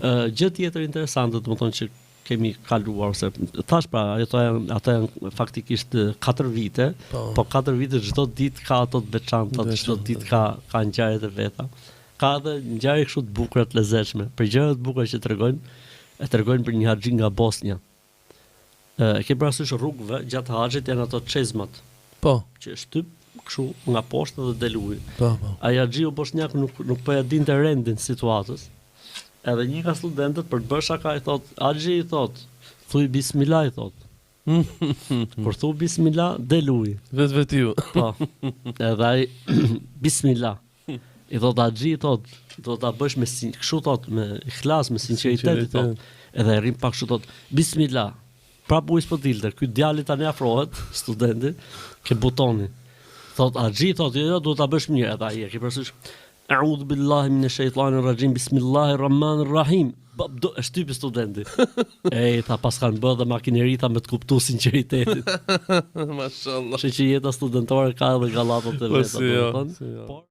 Gjë tjetër interesante, domethënë që kemi kaluar se thash pra ato janë faktikisht 4 vite, po 4 vite çdo ditë ka ato të veçanta, çdo ditë ka ngjarjet e veta. Ka edhe ngjarje kështu të bukura të lezetshme. Për gjëra të bukura që tregojnë për një haxhi nga Bosnia. Ke parasysh rrugëve gjatë haxhit janë ato çezmat. Po. Që shtyp kështu nga poshtë dhe del uji. Po. Ai haxhiu bosnjak nuk po ja dinte rendin situatës. Edhe një nga studentët për të bërë shaka i thot, haxhi i thot, thuj bismillah i thot. Kur thu bismillah, del uji. Vetiu. Po. Edhe ai bismillah. I thot haxhi i thot, do ta bësh me kështu thot, me ikhlas, me sinqeritet i thot. Edhe rrim pak kështu thot, bismillah. Prap uji s'po dilte. Ky djali tani afrohet, studenti, ke butoni. Thot haxhi thot, jo, do ta bësh mirë. Edhe ai e ke parasysh A'udhu billahi minash shaitanir rajim. Bismillahirrahmanirrahim. Shtypi studenti. Tha pas kanë bërë dhe makinerita me të kuptuar sinqeritetin. Mashallah. Që jeta studentore ka edhe gallatat e veta, domethënë.